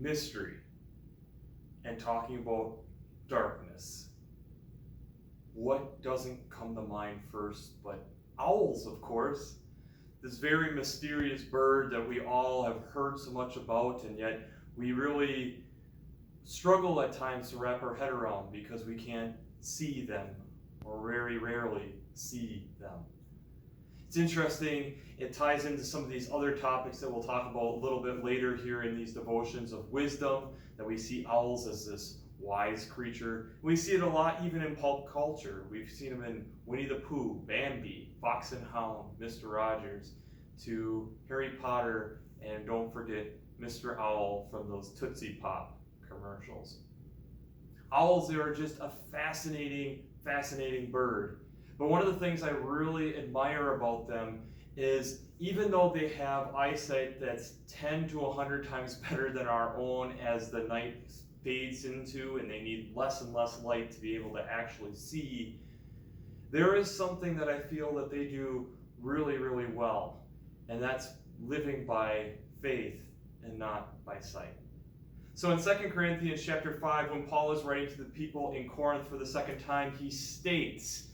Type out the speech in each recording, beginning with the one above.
mystery and talking about darkness, what doesn't come to mind first but owls, of course. This very mysterious bird that we all have heard so much about, and yet we really struggle at times to wrap our head around because we can't see them, or very rarely see them. It's interesting, it ties into some of these other topics that we'll talk about a little bit later here in these devotions of wisdom, that we see owls as this wise creature. We see it a lot even in pulp culture. We've seen them in Winnie the Pooh, Bambi, Fox and Hound, Mr. Rogers, to Harry Potter, and don't forget Mr. Owl from those Tootsie Pop commercials. Owls, they are just a fascinating bird. But one of the things I really admire about them is even though they have eyesight that's 10 to 100 times better than our own as the night fades into and they need less and less light to be able to actually see, there is something that I feel that they do really well, and that's living by faith and not by sight. So in 2 Corinthians chapter 5, when Paul is writing to the people in Corinth for the second time, he states,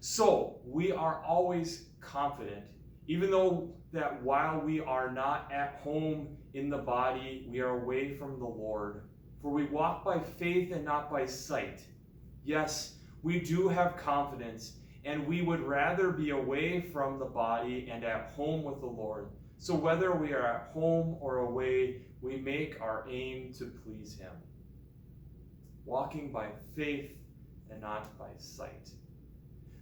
"So we are always confident, even though that while we are not at home in the body, we are away from the Lord. For we walk by faith and not by sight. Yes, we do have confidence, and we would rather be away from the body and at home with the Lord. So whether we are at home or away, we make our aim to please Him." Walking by faith and not by sight.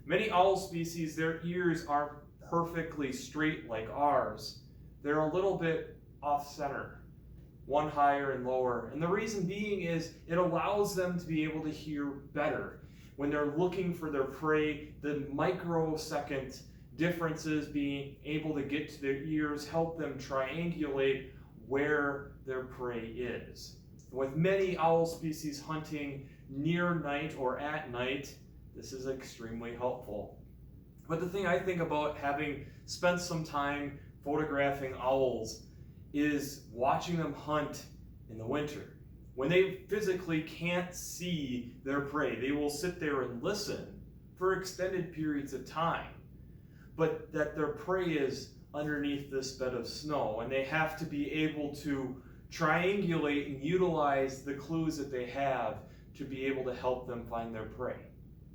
Many owl species, their ears aren't perfectly straight like ours. They're a little bit off-center, one higher and lower. And the reason being is it allows them to be able to hear better. When they're looking for their prey, the microsecond differences being able to get to their ears help them triangulate where their prey is. With many owl species hunting near night or at night, this is extremely helpful. But the thing I think about, having spent some time photographing owls, is watching them hunt in the winter. When they physically can't see their prey, they will sit there and listen for extended periods of time. But that their prey is underneath this bed of snow, and they have to be able to triangulate and utilize the clues that they have to be able to help them find their prey.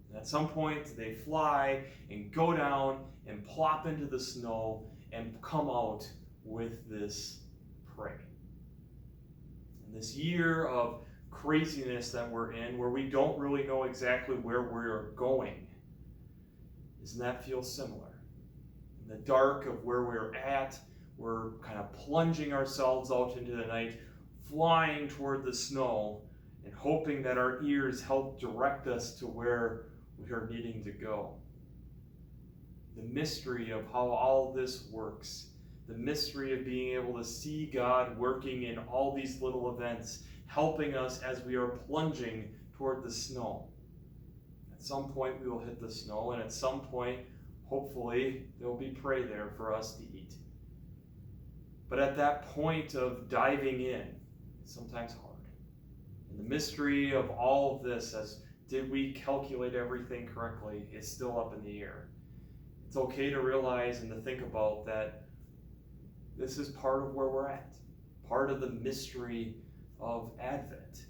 And at some point, they fly and go down and plop into the snow and come out with this prey. And this year of craziness that we're in, where we don't really know exactly where we're going, doesn't that feel similar? In the dark of where we're at, we're kind of plunging ourselves out into the night, flying toward the snow, and hoping that our ears help direct us to where we are needing to go. The mystery of how all this works, the mystery of being able to see God working in all these little events, helping us as we are plunging toward the snow. At some point we will hit the snow, and at some point, hopefully, there will be prey there for us to eat. But at that point of diving in, it's sometimes hard. And the mystery of all of this, as did we calculate everything correctly, is still up in the air. It's okay to realize and to think about that this is part of where we're at, part of the mystery of Advent,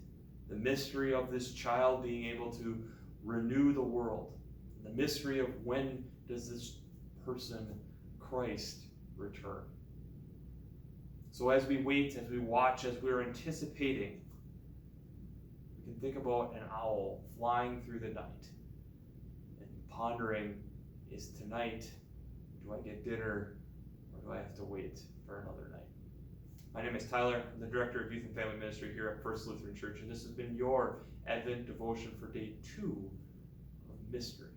the mystery of this child being able to renew the world, the mystery of when does this person, Christ, return. So as we wait, as we watch, as we're anticipating, we can think about an owl flying through the night and pondering, is tonight, do I get dinner, or do I have to wait for another night? My name is Tyler. I'm the Director of Youth and Family Ministry here at First Lutheran Church, and this has been your Advent devotion for day 2 of Mystery.